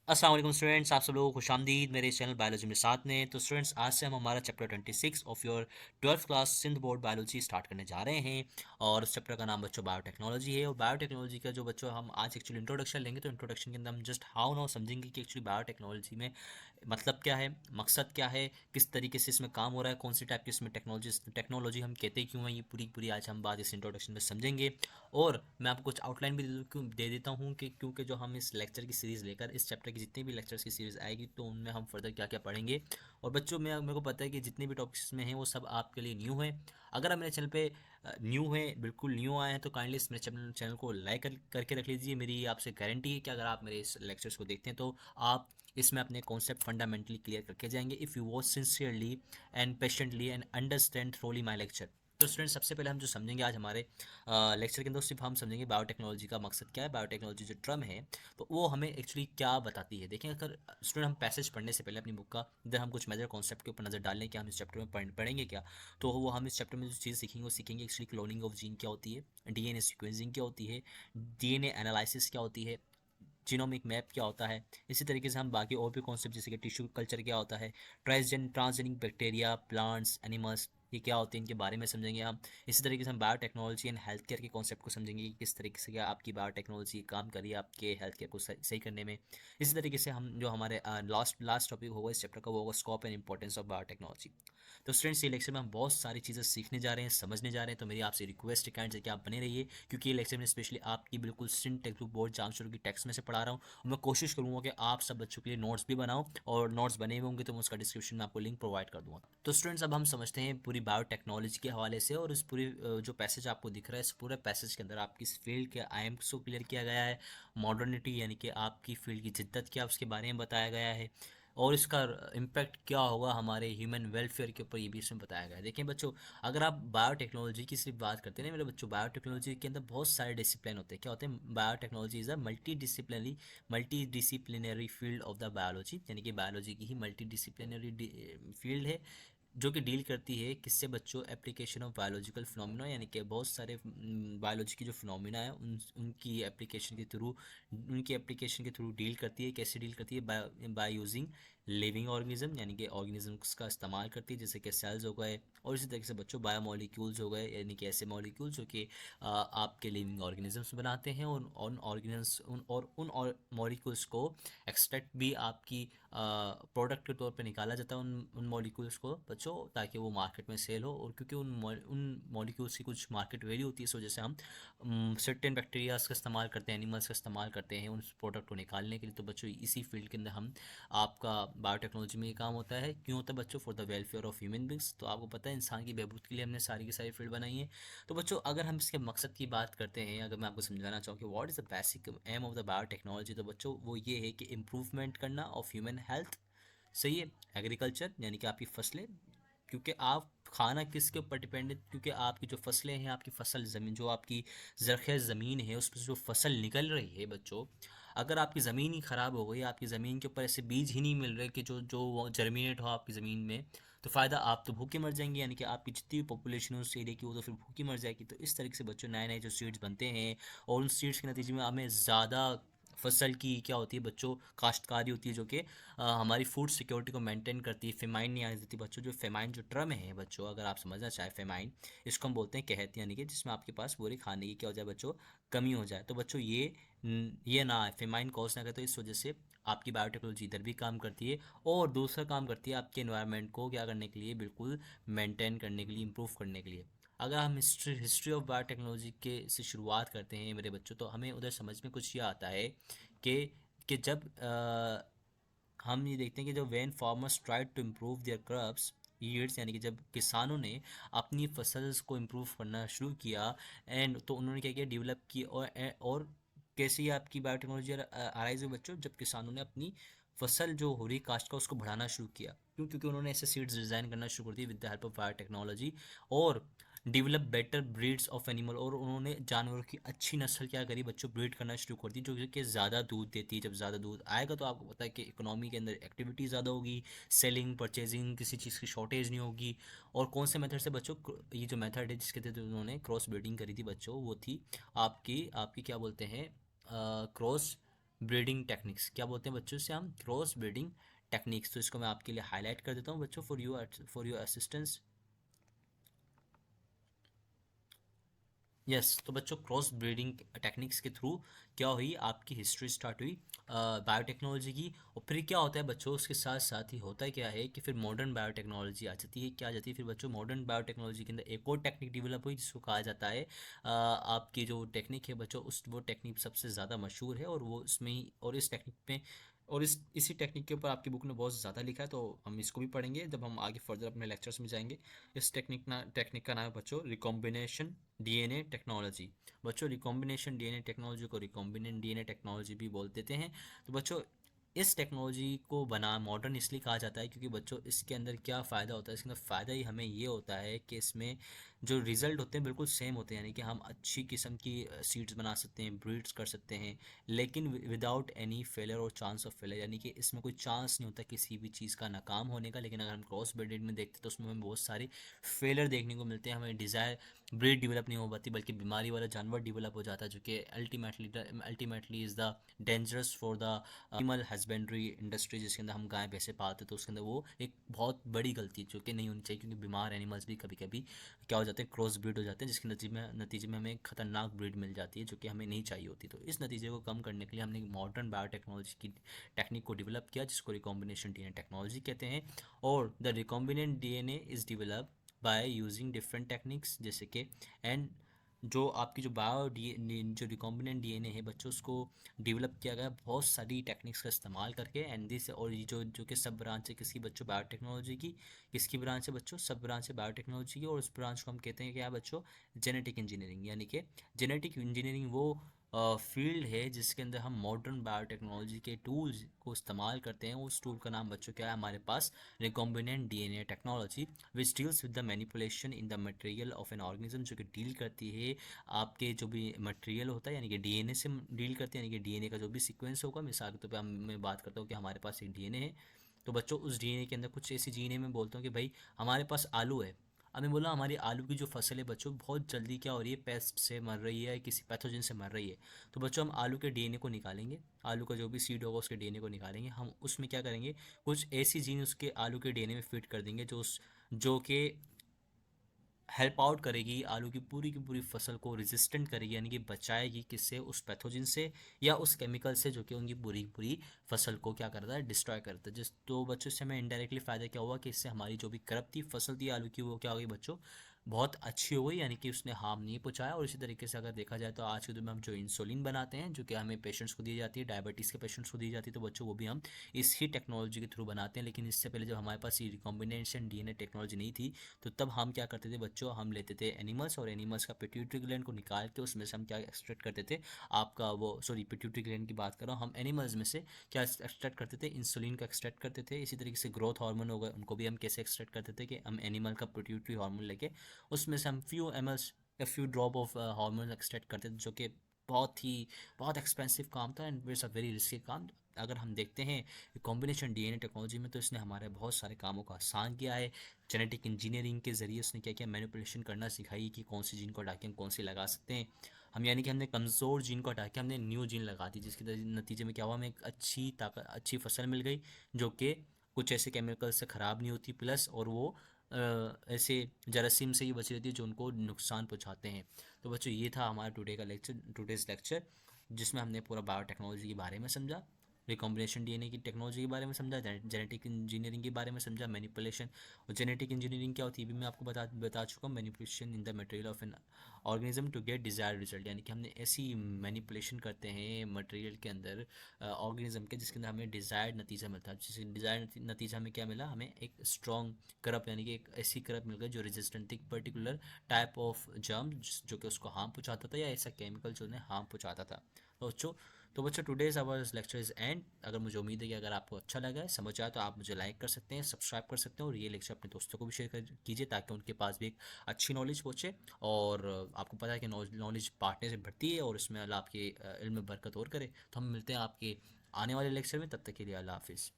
अस्सलाम वालेकुम स्टूडेंट्स, आप सब लोगों को खुशामदीद मेरे इस चैनल बायोलॉजी में साथ में। तो स्टूडेंट्स, आज से हम हमारा chapter 26 of your 12th class Sindh board biology start करने जा रहे हैं। और उस चैप्टर का नाम बच्चों बायोटेक्नोलॉजी है। और बायोटेक्नोलॉजी का जो बच्चों हम आज एक्चुअली इंट्रोडक्शन लेंगे, तो इंट्रोडक्शन के अंदर हम जस्ट हाउ नाउ समझेंगे कि एक्चुअली बायोटेक्नोलॉजी में मतलब क्या है, मकसद क्या है, किस तरीके से इसमें काम हो रहा है, कौन सी टाइप की इसमें टेक्नोलॉजी हम कहते क्यों हैं, ये पूरी पूरी आज हम बात इस इंट्रोडक्शन में समझेंगे। और मैं आपको कुछ आउटलाइन भी दे देता हूँ कि क्योंकि जो हम इस लेक्चर की सीरीज़ लेकर इस चैप्टर की जितनी भी लेक्चर्स की सीरीज़ आएगी, तो उनमें हम फर्दर क्या क्या पढ़ेंगे। और बच्चों में मेरे को पता है कि जितने भी टॉपिक्स में हैं वो सब आपके लिए न्यू है। अगर आप मेरे चैनल पे न्यू है, बिल्कुल न्यू आए हैं, तो काइंडली इस मेरे चैनल को लाइक करके रख लीजिए। मेरी आपसे गारंटी है कि अगर आप मेरे इस लेक्चर्स को देखते हैं तो आप इसमें अपने कॉन्सेप्ट फंडामेंटली क्लियर करके जाएंगे, if you watch sincerely and patiently and understand thoroughly my lecture. तो स्टूडेंट, सबसे पहले हम जो समझेंगे आज हमारे लेक्चर के अंदर, सिर्फ हम समझेंगे बायोटेक्नोलॉजी का मकसद क्या है, बायोटेक्नोलॉजी जो टर्म है तो वो हमें एक्चुअली क्या बताती है। देखें, अगर स्टूडेंट हम पैसेज पढ़ने से पहले अपनी बुक का इधर हम कुछ मेजर कॉन्सेप्ट के ऊपर नज़र डाल लें कि हम इस चैप्टर में पढ़ेंगे क्या, तो वो हम इस चैप्टर में जो चीज़ सीखेंगे वो सीखेंगे एक्चुअली क्लोनिंग ऑफ जीन क्या होती है, डीएनए सीक्वेंसिंग क्या होती है, डीएनए एनालिसिस क्या होती है, जीनोमिक मैप क्या होता है। इसी तरीके से हम बाकी और भी कॉन्सेप्ट जैसे कि टिश्यू कल्चर क्या होता है, ट्रांसजेनिक बैक्टीरिया, प्लांट्स, एनिमल्स, ये क्या होते हैं, इनके बारे में समझेंगे हम। इसी तरीके से हम बायोटेक्नोलॉजी एंड हेल्थ केयर के कॉन्सेप्ट को समझेंगे कि किस तरीके से क्या आपकी बायोटेक्नोलॉजी काम कर रही है आपके हेल्थ केयर को सही करने में। इसी तरीके से हम जो हमारे लास्ट लास्ट टॉपिक होगा इस चैप्टर का, वो होगा scope and importance of biotechnology. तो स्टूडेंट्स, ये लेक्चर में हम बहुत सारी चीज़ें सीखने जा रहे हैं, समझने जा रहे हैं। तो मेरी आपसे रिक्वेस्ट है काइंड है कि आप बने रहिए, क्योंकि ये लेक्चर में स्पेशली आपकी बिल्कुल सिंध टेक्स्ट बुक बोर्ड जाम शुरू की टेक्स्ट में से पढ़ा रहा हूँ। और मैं कोशिश करूँगा कि आप सब बच्चों के लिए नोट्स भी बनाओ, और नोट्स बने हुए होंगे तो मैं उसका डिस्क्रिप्शन में आपको लिंक प्रोवाइड कर दूँगा। तो स्टूडेंट्स, अब हम समझते हैं पूरी बायोटेक्नोलॉजी के हवाले से। और इस पूरी जो पैसेज आपको दिख रहा है, इस पूरे पैसेज के अंदर आपकी इस फील्ड के आइम्स को क्लियर किया गया है, मॉडर्निटी यानी कि आपकी फील्ड की जिद्दत क्या उसके बारे में बताया गया है, और इसका इम्पैक्ट क्या होगा हमारे ह्यूमन वेलफेयर के ऊपर, ये भी इसमें बताया गया है। देखिए बच्चों, अगर आप बायोटेक्नोलॉजी की सिर्फ बात करते हैं ना मेरे बच्चों, बायोटेक्नोलॉजी के अंदर बहुत सारे डिसिप्लिन होते हैं। क्या होते हैं? Biotechnology is a multi disciplinary field of the biology, यानी कि बायोलॉजी की ही मल्टी डिसिप्लिनरी फील्ड है, जो कि डील करती है किससे बच्चों, एप्लीकेशन ऑफ बायोलॉजिकल फिनोमिना, यानी कि बहुत सारे बायोलॉजी की जो फिनोमिना है उनकी एप्लीकेशन के थ्रू डील करती है। कैसे डील करती है? बाय यूजिंग लिविंग ऑर्गेनिज्म, यानी कि ऑर्गेनिजम्स का इस्तेमाल करती है, जैसे कि सेल्स हो गए, और इसी तरीके से बच्चों बायोमोलिक्यूल्स हो गए, यानी कि ऐसे मॉलिक्यूल्स जो कि आपके लिविंग ऑर्गेनिजम्स बनाते हैं। उन मॉलिक्यूल्स को एक्सट्रैक्ट भी आपकी प्रोडक्ट के तौर पे निकाला जाता है उन मॉलिक्यूल्स को बच्चों, ताकि वो मार्केट में सेल हो। और क्योंकि उन मॉलिक्यूल्स की कुछ मार्केट वैल्यू होती है, इस वजह से हम सर्टेन बैक्टीरियाज का इस्तेमाल करते हैं, एनिमल्स का इस्तेमाल करते हैं उन प्रोडक्ट को निकालने के लिए। तो बच्चों, इसी फील्ड के अंदर हम आपका बायोटेक्नोलॉजी में ये काम होता है। क्यों होता है बच्चों? For the welfare of human beings. तो आपको पता है इंसान की बहबूद के लिए हमने सारी की सारी फील्ड बनाई है। तो बच्चों, अगर हम इसके मकसद की बात करते हैं, अगर मैं आपको समझाना चाहूँ कि what is the basic aim of the biotechnology, तो बच्चों वो ये है कि इम्प्रूवमेंट करना ऑफ ह्यूमन हेल्थ। सही है। एग्रीकल्चर यानी कि आपकी फसलें, क्योंकि आप खाना किसके ऊपर डिपेंडेंट, क्योंकि आपकी जो फसलें हैं, आपकी फसल ज़मीन, जो आपकी ज़रख़ेज़ ज़मीन है, उसमें से जो फसल निकल रही है बच्चों, अगर आपकी ज़मीन ही ख़राब हो गई, आपकी ज़मीन के ऊपर ऐसे बीज ही नहीं मिल रहे कि जो जो जर्मिनेट हो आपकी ज़मीन में, तो फ़ायदा, आप तो भूखे मर जाएंगे, यानी कि आपकी जितनी भी पॉपुलेशन है उस एरिया की, वो तो फिर भूखी मर जाएगी। तो इस तरीके से बच्चों नए नए जो सीड्स बनते हैं, और उन सीड्स के नतीजे में हमें ज़्यादा फसल की क्या होती है बच्चों, काश्तकारी होती है, जो कि हमारी फूड सिक्योरिटी को मेंटेन करती है। फेमाइन नहीं आने देती बच्चों। जो फेमाइन जो टर्म है बच्चों, अगर आप समझना चाहें, फेमाइन इसको हम बोलते हैं कहत, यानी कि जिसमें आपके पास पूरी खाने की क्या हो जाए बच्चों, कमी हो जाए। तो बच्चों ये ना आए, फेमाइन कॉज ना करे। तो इस वजह से आपकी बायोटेक्नोलॉजी इधर भी काम करती है, और दूसरा काम करती है आपके एनवायरनमेंट को क्या करने के लिए, बिल्कुल मेंटेन करने के लिए, इंप्रूव करने के लिए। अगर हम हिस्ट्री ऑफ बायोटेक्नोलॉजी के से शुरुआत करते हैं मेरे बच्चों, तो हमें उधर समझ में कुछ ये आता है कि जब हम ये देखते हैं कि जब when farmers tried to improve their crops yields, यानी कि जब किसानों ने अपनी फसल्स को इम्प्रूव करना शुरू किया, एंड तो उन्होंने क्या किया, डेवलप की। और कैसे ये आपकी बायोटेक्नोलॉजी आराइज हुई बच्चों, जब किसानों ने अपनी फसल जो हो रही काश्त का, उसको बढ़ाना शुरू किया। क्यों? क्योंकि उन्होंने ऐसे सीड्स डिज़ाइन करना शुरू कर दिए with the help of biotechnology, और develop better breeds of animal, और उन्होंने जानवरों की अच्छी नस्ल क्या करी बच्चों, ब्रीड करना शुरू कर दी, जो कि ज़्यादा दूध देती है। जब ज़्यादा दूध आएगा तो आपको पता है कि इकोनॉमी के अंदर एक्टिविटी ज़्यादा होगी, सेलिंग परचेजिंग, किसी चीज़ की शॉर्टेज नहीं होगी। और कौन से मेथड से बच्चों, ये जो मेथड है जिसके तहत उन्होंने क्रॉस ब्रीडिंग करी थी बच्चों, वो थी आपकी आपकी क्या बोलते हैं, क्रॉस ब्रीडिंग टेक्निक्स, क्या बोलते हैं बच्चों से हम, क्रॉस ब्रीडिंग टेक्निक्स। तो इसको मैं आपके लिए हाईलाइट कर देता हूँ बच्चों फॉर योर असिस्टेंस। यस तो बच्चों क्रॉस ब्रीडिंग टेक्निक्स के थ्रू क्या हुई, आपकी हिस्ट्री स्टार्ट हुई बायोटेक्नोलॉजी की। और फिर क्या होता है बच्चों, उसके साथ साथ ही होता है क्या है कि फिर मॉडर्न बायोटेक्नोलॉजी आ जाती है। क्या आ जाती है फिर बच्चों, मॉडर्न बायोटेक्नोलॉजी के अंदर एक और टेक्निक डेवलप हुई जिसको कहा जाता है आपकी जो टेक्निक है बच्चों, उस वो टेक्निक सबसे ज़्यादा मशहूर है, और वो इसमें ही, और इस टेक्निक में, और इसी टेक्निक के ऊपर आपकी बुक ने बहुत ज़्यादा लिखा है, तो हम इसको भी पढ़ेंगे जब हम आगे फर्दर अपने लेक्चर्स में जाएंगे। इस टेक्निक का नाम है बच्चों रिकॉम्बिनेशन डीएनए टेक्नोलॉजी। बच्चों रिकॉम्बिनेशन डीएनए टेक्नोलॉजी को रिकॉम्बिनेंट डीएनए टेक्नोलॉजी भी बोल देते हैं। तो बच्चों इस टेक्नोलॉजी को बना मॉडर्न इसलिए कहा जाता है क्योंकि बच्चों इसके अंदर क्या फ़ायदा होता है, इसके अंदर फ़ायदा ही हमें ये होता है कि इसमें जो रिज़ल्ट होते हैं बिल्कुल सेम होते हैं, यानी कि हम अच्छी किस्म की सीड्स बना सकते हैं, ब्रीड्स कर सकते हैं, लेकिन विदाउट एनी फेलियर और चांस ऑफ फेलियर, यानी कि इसमें कोई चांस नहीं होता किसी भी चीज़ का नाकाम होने का। लेकिन अगर हम क्रॉस ब्रीडेड में देखते हैं तो उसमें हमें बहुत सारे फेलियर देखने को मिलते हैं, हमें डिज़ायर ब्रीड डेवलप नहीं हो पाती, बल्कि बीमारी वाला जानवर डेवलप हो जाता है, जो कि ultimately is the dangerous for the animal husbandry industry, जिसके अंदर हम गाय भैंसे पालते हैं। तो उसके अंदर वो एक बहुत बड़ी गलती है जो कि नहीं होनी चाहिए, क्योंकि बीमार एनिमल्स भी कभी कभी क्या हो जाते हैं, क्रॉस ब्रीड हो जाते हैं, जिसके नतीजे में हमें खतरनाक ब्रीड मिल जाती है जो कि हमें नहीं चाहिए होती। तो इस नतीजे को कम करने के लिए हमने मॉडर्न बायोटेक्नोलॉजी की टेक्निक को डेवलप किया, जिसको रिकॉम्बिनेशन डीएनए टेक्नोलॉजी कहते हैं। और the recombinant DNA is develop by using different techniques, जैसे कि एंड जो आपकी जो जो रिकॉम्बिनेंट डीएनए है बच्चों, उसको डेवलप किया गया बहुत सारी टेक्निक्स का इस्तेमाल करके। एंड दिस, और ये जो कि सब ब्रांच है किसकी बच्चों, बायोटेक्नोलॉजी की। किसकी ब्रांच है बच्चों, सब ब्रांच है बायोटेक्नोलॉजी की। और उस ब्रांच को हम कहते हैं क्या बच्चों, जेनेटिक इंजीनियरिंग। यानी कि जेनेटिक इंजीनियरिंग वो फील्ड है जिसके अंदर हम मॉडर्न बायोटेक्नोलॉजी के टूल्स को इस्तेमाल करते हैं। उस टूल का नाम बच्चों क्या है हमारे पास, recombinant DNA technology, which deals with the manipulation in the material of an organism, जो कि डील करती है आपके जो भी मटेरियल होता है, यानी कि डीएनए से डील करते हैं, यानी कि डीएनए का जो भी सीक्वेंस होगा। मिसाल के तौर पे मैं बात करता हूँ कि हमारे पास एक डीएनए है, तो बच्चों उस डीएनए के अंदर कुछ ऐसी जीन है, मैं बोलता हूँ कि भाई हमारे पास आलू है। अब मैं बोला हमारी आलू की जो फसल है बच्चों बहुत जल्दी क्या हो रही है, पेस्ट से मर रही है, किसी पैथोजन से मर रही है। तो बच्चों हम आलू के डीएनए को निकालेंगे, आलू का जो भी सीड होगा उसके डीएनए को निकालेंगे, हम उसमें क्या करेंगे, कुछ ऐसी जीन उसके आलू के डीएनए में फिट कर देंगे जो कि हेल्प आउट करेगी, आलू की पूरी फसल को रेजिस्टेंट करेगी, यानी कि बचाएगी किससे, उस पैथोजन से या उस केमिकल से जो कि उनकी पूरी पूरी फसल को क्या करता है, डिस्ट्रॉय करता है। जिस तो बच्चों से हमें इनडायरेक्टली फ़ायदा क्या हुआ कि इससे हमारी जो भी करप थी फसल थी आलू की, वो क्या हो गई बच्चों, बहुत अच्छी हो गई, यानी कि उसने हार्म नहीं पहुंचाया। और इसी तरीके से अगर देखा जाए तो आज के दिन में हम जो इंसुलिन बनाते हैं, जो कि हमें पेशेंट्स को दी जाती है, डायबिटीज़ के पेशेंट्स को दी जाती है, तो बच्चों वो भी हम इस ही टेक्नोलॉजी के थ्रू बनाते हैं। लेकिन इससे पहले जब हमारे पास ये रिकॉम्बिनेशन डीएनए टेक्नोलॉजी नहीं थी, तो तब हम क्या करते थे बच्चों, हम लेते थे एनिमल्स, और एनिमल्स का पिट्यूटरी ग्लैंड को निकाल के उसमें से हम क्या एक्सट्रैक्ट करते थे, आपका वो सॉरी पिट्यूटरी ग्लैंड की बात कर रहा हूँ, हम एनिमल्स में से क्या एक्सट्रैक्ट करते थे, इंसुलिन का एक्सट्रैक्ट करते थे। इसी तरीके से ग्रोथ हार्मोन हो गए, उनको भी हम कैसे एक्सट्रैक्ट करते थे कि हम एनिमल का पिट्यूटरी हार्मोन लेके उसमें से हम फ्यू एमएल्स या few drop of hormone extract करते थे, जो कि बहुत एक्सपेंसिव काम था and it's a very risky काम। अगर हम देखते हैं कॉम्बिनेशन डीएनए टेक्नोलॉजी में, तो इसने हमारे बहुत सारे कामों को आसान किया है। जेनेटिक इंजीनियरिंग के ज़रिए उसने क्या किया, मैनिपुलेशन करना सिखाई कि कौन सी जीन को हटा के हम कौन सी लगा सकते हैं हम, यानी कि हमने कमज़ोर जीन को हटा के हमने न्यू जीन लगा दी, जिसके नतीजे में क्या हुआ, हमें एक अच्छी फसल मिल गई जो कि कुछ ऐसे केमिकल से ख़राब नहीं होती, प्लस और वो ऐसे जरासीम से ही बची रहती है जो उनको नुकसान पहुंचाते हैं। तो बच्चों ये था हमारा टुडेज़ लेक्चर, जिसमें हमने पूरा बायोटेक्नोलॉजी के बारे में समझा, रिकॉम्बिनेशन डीएनए की टेक्नोलॉजी के बारे में समझा, जेनेटिक इंजीनियरिंग के बारे में समझा, मैनिपुलेशन। और जेनेटिक इंजीनियरिंग क्या होती है भी मैं आपको बता चुका हूँ, manipulation in the material of an organism to get desired result, यानी कि हमने ऐसी मैनिपुलेशन करते हैं मटेरियल के अंदर ऑर्गेनिज्म के, जिसके अंदर हमें डिजायर्ड नतीजा मिलता है। जिससे डिजायर्ड नतीजा हमें क्या मिला, हमें एक स्ट्रॉन्ग करप, यानी कि एक ऐसी करप मिल गई जो रेजिस्टेंट थी पर्टिकुलर टाइप ऑफ जर्म, जो कि उसको हार्म पहुंचाता था, या ऐसा केमिकल जो उन्हें हार्म पहुंचाता था। तो बच्चों today's our lecture is end. अगर मुझे उम्मीद है कि अगर आपको अच्छा लगा है, समझ आया, तो आप मुझे लाइक कर सकते हैं, सब्सक्राइब कर सकते हैं, और ये लेक्चर अपने दोस्तों को भी शेयर कीजिए, ताकि उनके पास भी एक अच्छी नॉलेज पहुँचे। और आपको पता है कि नॉलेज बांटने से बढ़ती है, और इसमें अल्लाह आपके इल्म में बरकत और करे। तो हम मिलते हैं आपके आने वाले लेक्चर में, तब तक के लिए अल्लाह हाफिज़।